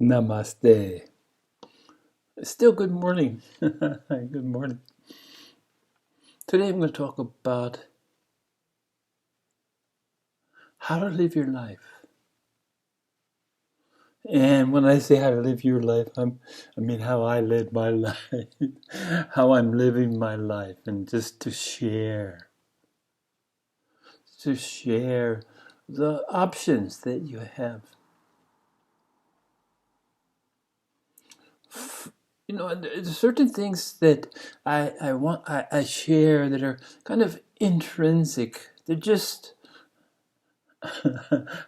Namaste. Still good morning. Good morning. Today I'm going to talk about how to live your life. And when I say how to live your life, I mean how I live my life, how I'm living my life, and just to share the options that you have. You know, there's certain things that I share that are kind of intrinsic. They're just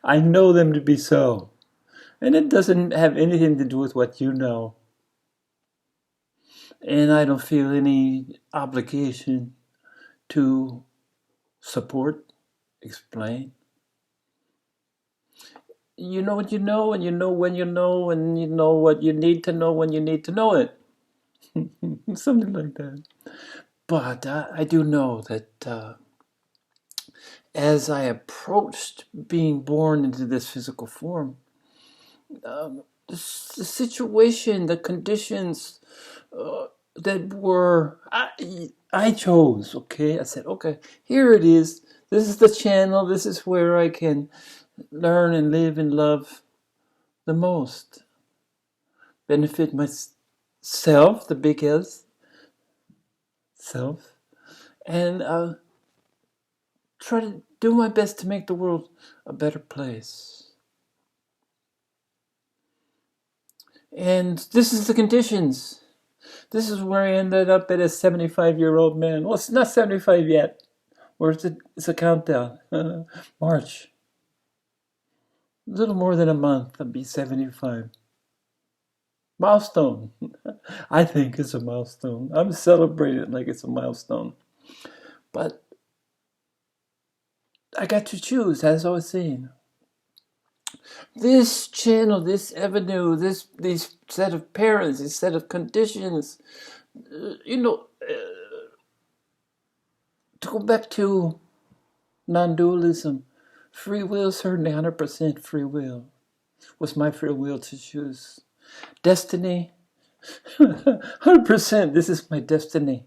I know them to be so. And it doesn't have anything to do with what you know. And I don't feel any obligation to support, explain. You know what you know, and you know when you know, and you know what you need to know when you need to know it. Something like that. But I do know that as I approached being born into this physical form, the situation, the conditions that were, I chose, okay? I said, okay, here it is. This is the channel. This is where I can learn and live and love the most. Benefit myself, the big S, self, and try to do my best to make the world a better place. And this is the conditions. This is where I ended up at a 75-year-old man. Well, it's not 75 yet. It's a countdown. March. A little more than a month, I'll be 75. Milestone. I think it's a milestone. I'm celebrating it like it's a milestone. But I got to choose, as I was saying. This channel, this avenue, these set of parents, this set of conditions, to go back to non-dualism, free will is certainly 100% free will. Was my free will to choose. Destiny, 100%, this is my destiny.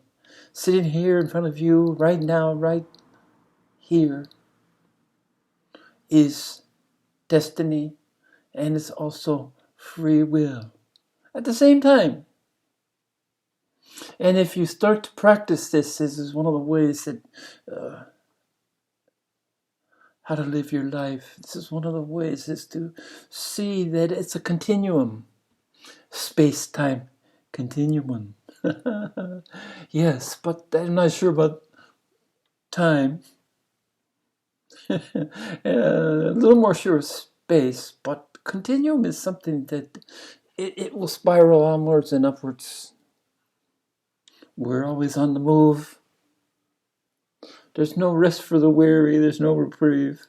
Sitting here in front of you right now, right here, is destiny, and it's also free will at the same time. And if you start to practice this is one of the ways that how to live your life. This is one of the ways is to see that it's a continuum, space-time continuum. Yes, but I'm not sure about time. A little more sure of space, but continuum is something that it will spiral onwards and upwards. We're always on the move. There's no rest for the weary. There's no reprieve.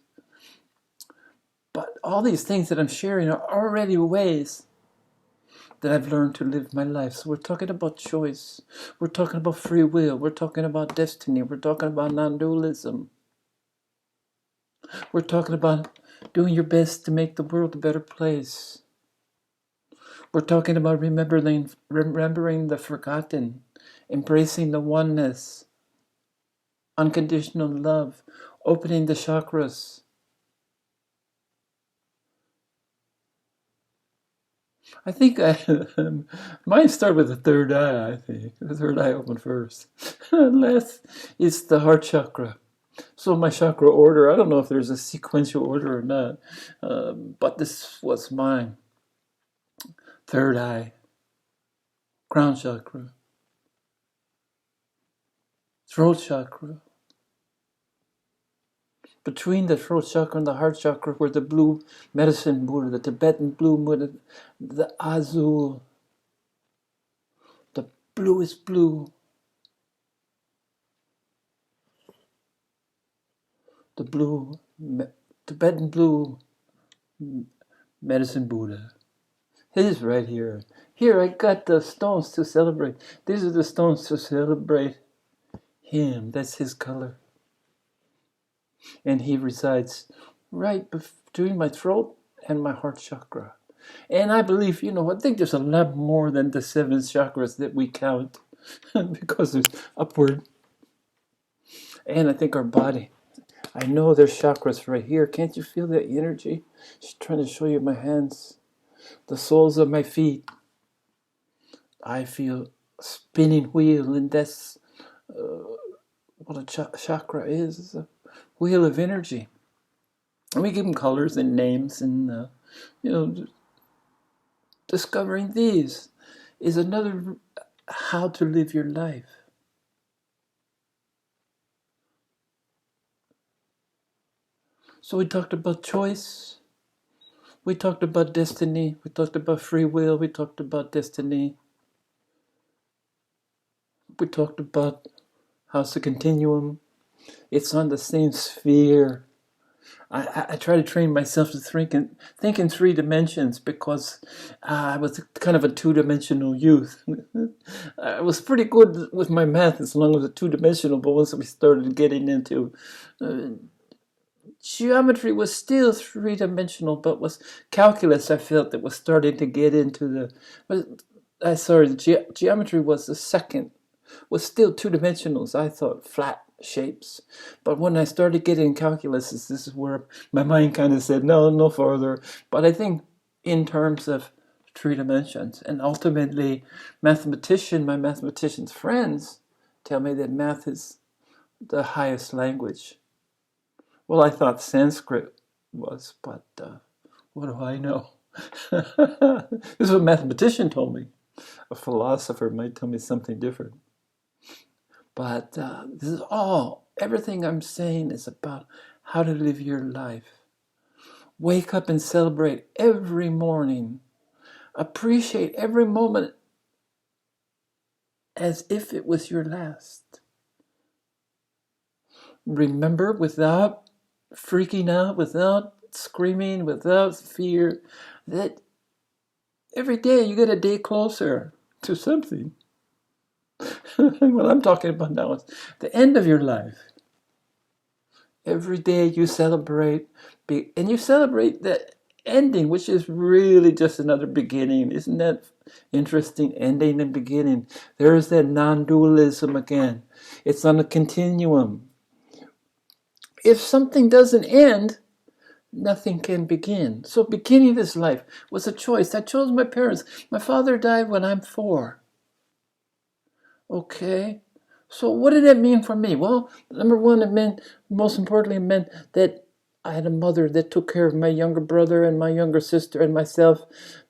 But all these things that I'm sharing are already ways that I've learned to live my life. So we're talking about choice. We're talking about free will. We're talking about destiny. We're talking about non-dualism. We're talking about doing your best to make the world a better place. We're talking about remembering the forgotten, embracing the oneness, unconditional love, opening the chakras. I think mine start with the third eye, I think. The third eye open first. Last is the heart chakra. So my chakra order, I don't know if there's a sequential order or not, but this was mine. Third eye, crown chakra, throat chakra. Between the throat chakra and the heart chakra were the blue medicine Buddha, the Tibetan blue Buddha, the azul, the bluest blue, the blue, Tibetan blue medicine Buddha. He's right here. Here, I got the stones to celebrate. These are the stones to celebrate him. That's his color. And he resides right between my throat and my heart chakra. And I believe, I think there's a lot more than the 7 chakras that we count because there's upward. And I think our body. I know there's chakras right here. Can't you feel that energy? Just trying to show you my hands. The soles of my feet. I feel a spinning wheel, and that's what a chakra is. It's a wheel of energy. And we give them colors and names, and discovering these is another how to live your life. So we talked about choice. We talked about destiny. We talked about free will. We talked about destiny. We talked about how's the continuum. It's on the same sphere. I try to train myself to think in 3 dimensions because I was kind of a 2-dimensional youth. I was pretty good with my math as long as it was 2-dimensional, but once we started getting into geometry was still 3-dimensional, but was calculus, I felt, that was starting to get into geometry was the second, was still 2-dimensionals. I thought flat shapes. But when I started getting calculus, this is where my mind kind of said, no further. But I think in terms of 3 dimensions, and ultimately my mathematician's friends tell me that math is the highest language. Well, I thought Sanskrit was, but what do I know? This is what a mathematician told me. A philosopher might tell me something different. But this is everything I'm saying is about how to live your life. Wake up and celebrate every morning. Appreciate every moment as if it was your last. Remember, without freaking out, without screaming, without fear, that every day you get a day closer to something. What I'm talking about now is the end of your life. Every day you celebrate, and you celebrate the ending, which is really just another beginning. Isn't that interesting? Ending and beginning. There is that non-dualism again. It's on a continuum. If something doesn't end, nothing can begin. So beginning this life was a choice. I chose my parents. My father died when I'm 4. Okay, so what did that mean for me? Well, number one, most importantly, it meant that I had a mother that took care of my younger brother and my younger sister and myself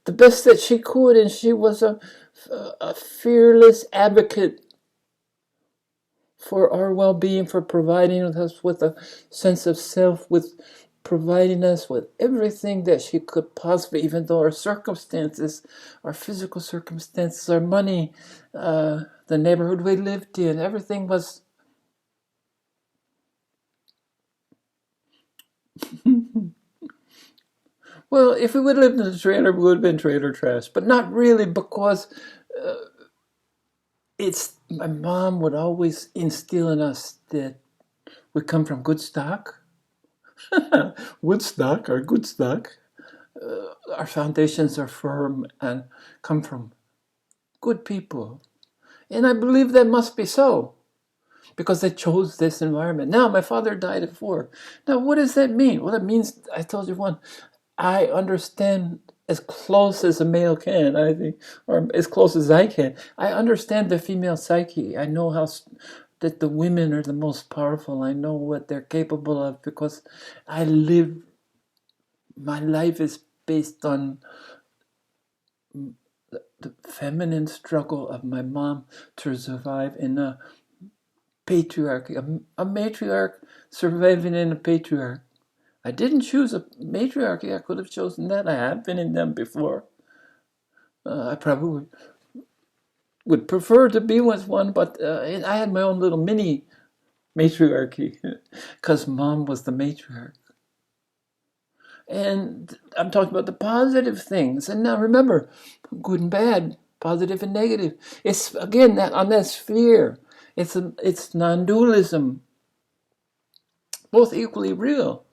the best that she could, and she was a fearless advocate for our well-being, for providing us with a sense of self, with providing us with everything that she could possibly, even though our circumstances, our physical circumstances, our money, the neighborhood we lived in, everything was well, if we would have lived in a trailer, we would have been trailer trash, but not really, because my mom would always instill in us that we come from good stock. Woodstock or good stock. Our foundations are firm and come from good people. And I believe that must be so, because they chose this environment. Now, my father died at 4. Now, what does that mean? Well, it means, I told you I understand as close as a male can, I think, or as close as I can. I understand the female psyche. I know that the women are the most powerful. I know what they're capable of because my life is based on the feminine struggle of my mom to survive in a patriarchy, a matriarch surviving in a patriarch. I didn't choose a matriarchy. I could have chosen that. I have been in them before. I probably would prefer to be with one, but I had my own little mini matriarchy because mom was the matriarch. And I'm talking about the positive things. And now remember, good and bad, positive and negative. It's, again, on that sphere. It's non-dualism. Both equally real.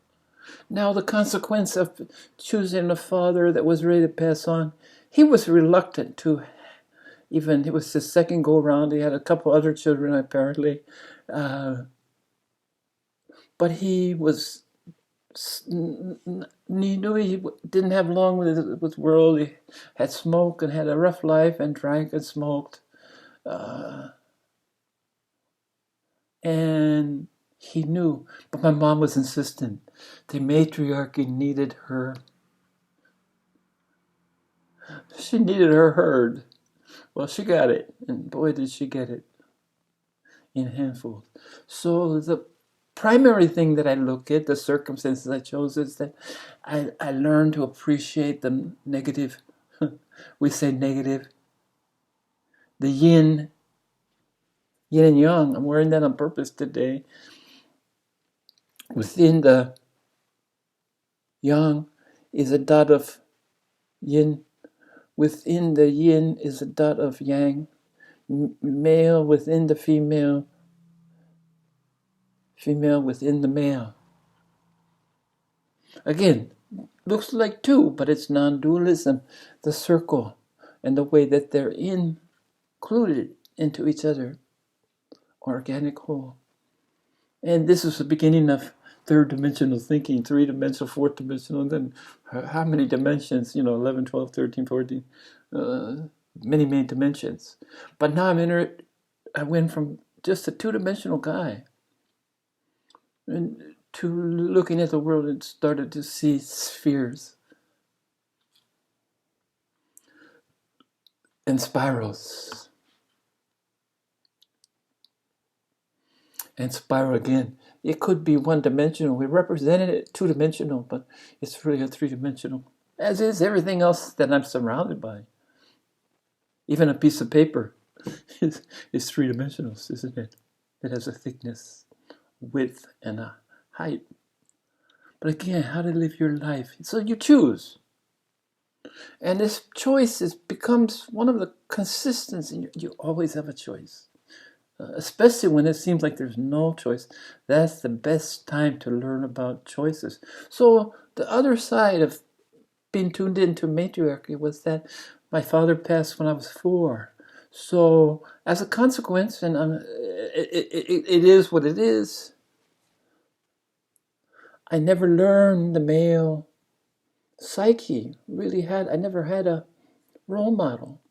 Now the consequence of choosing a father that was ready to pass on, he was reluctant to even, it was his second go round. He had a couple other children apparently. But he was, he knew he didn't have long with the world. He had smoked and had a rough life and drank and smoked. And he knew, but my mom was insistent. The matriarchy needed her. She needed her herd. Well, she got it, and boy, did she get it in handfuls. So the primary thing that I look at, the circumstances I chose, is that I learned to appreciate the negative. We say negative. The yin and yang. I'm wearing that on purpose today. Within the yang is a dot of yin. Within the yin is a dot of yang. Male within the female. Female within the male. Again, looks like two, but it's non-dualism. The circle and the way that they're included into each other. Organic whole. And this is the beginning of third dimensional thinking, three-dimensional, fourth dimensional, and then how many dimensions, 11, 12, 13, 14, many dimensions. But now I went from just a two-dimensional guy and to looking at the world and started to see spheres and spirals. And spiral again. It could be one-dimensional. We represented it two-dimensional, but it's really a three-dimensional. As is everything else that I'm surrounded by. Even a piece of paper is three-dimensional, isn't it? It has a thickness, width, and a height. But again, how to live your life. So you choose. And this choice becomes one of the consistencies. You always have a choice. Especially when it seems like there's no choice. That's the best time to learn about choices. So the other side of being tuned into matriarchy was that my father passed when I was 4. So as a consequence, and it is what it is, I never learned the male psyche. I never had a role model.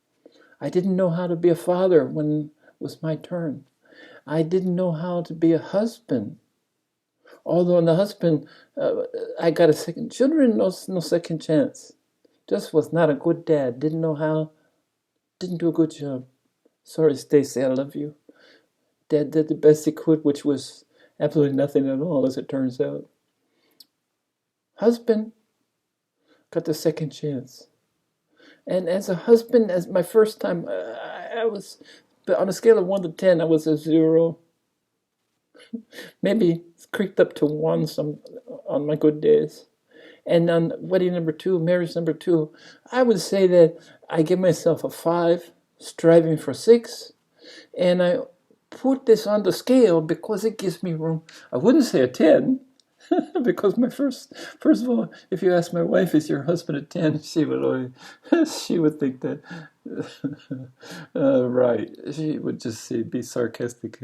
I didn't know how to be a father when was my turn. I didn't know how to be a husband. Although in the husband, I got a second children, no second chance. Just was not a good dad. Didn't do a good job. Sorry, Stacy, I love you. Dad did the best he could, which was absolutely nothing at all, as it turns out. Husband, got the second chance. And as a husband, as my first time, I was, but on a scale of 1 to 10, I was a 0. Maybe it's creeped up to 1 on my good days. And on wedding number 2, marriage number 2, I would say that I give myself a 5, striving for 6. And I put this on the scale because it gives me room. I wouldn't say a 10. Because my first of all, if you ask my wife, is your husband a 10? She would think that, right. She would just be sarcastic.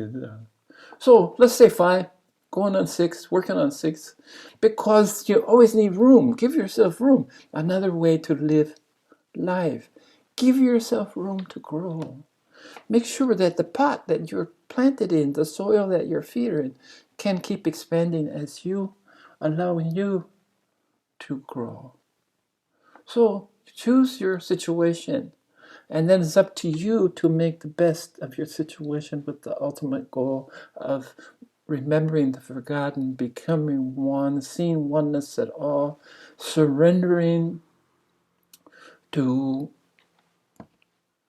So let's say 5, going on 6, working on 6, because you always need room. Give yourself room. Another way to live life. Give yourself room to grow. Make sure that the pot that you're planted in, the soil that your feet are in, can keep expanding as you allowing you to grow. So choose your situation, and then it's up to you to make the best of your situation with the ultimate goal of remembering the forgotten, becoming one, seeing oneness at all, surrendering to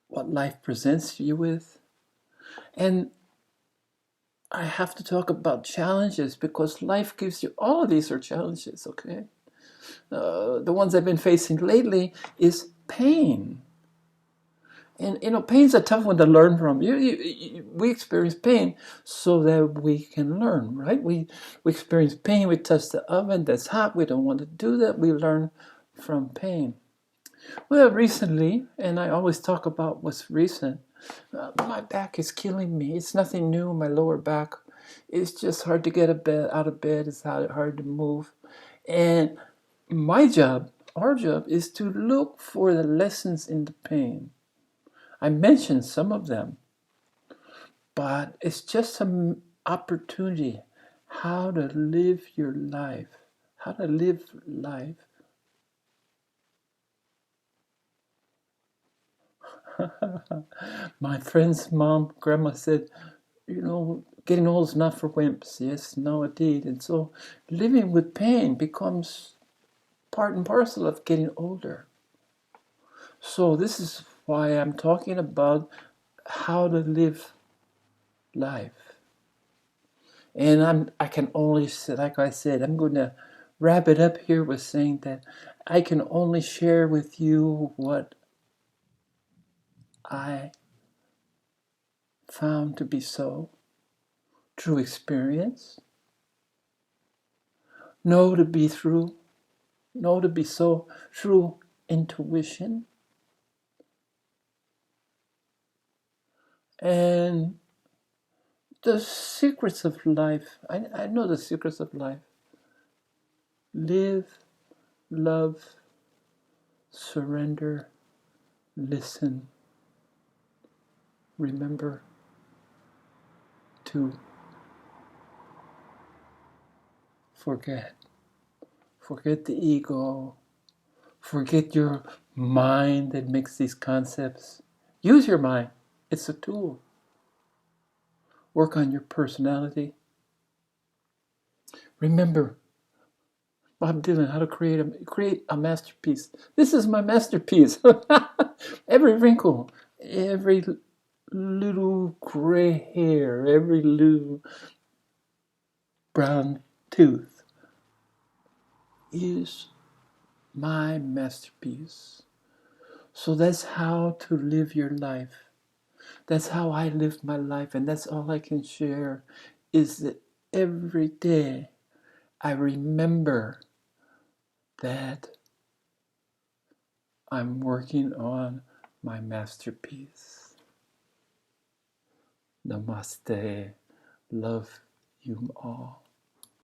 what life presents you with. And I have to talk about challenges because life gives you, all of these are challenges, okay? The ones I've been facing lately is pain. And pain's a tough one to learn from. We experience pain so that we can learn, right? We experience pain. We touch the oven that's hot. We don't want to do that. We learn from pain. Well, recently, and I always talk about what's recent. My back is killing me. It's nothing new. My lower back, it's just hard to get out of bed. It's hard to move, and my job, our job, is to look for the lessons in the pain. I mentioned some of them, but it's just an opportunity how to live your life, how to live life. My friend's mom, grandma said, getting old is not for wimps. Yes, no, indeed. And so living with pain becomes part and parcel of getting older. So this is why I'm talking about how to live life. And I can only say, like I said, I'm going to wrap it up here with saying that I can only share with you what I found to be so, true experience, know to be so, true intuition, and the secrets of life. I know the secrets of life. Live, love, surrender, listen, remember to forget. Forget the ego. Forget your mind that makes these concepts. Use your mind. It's a tool. Work on your personality. Remember, Bob Dylan, how to create a masterpiece. This is my masterpiece. Every wrinkle, every little gray hair, every little brown tooth is my masterpiece. So that's how to live your life. That's how I live my life, and that's all I can share, is that every day I remember that I'm working on my masterpiece. Namaste. Love you all.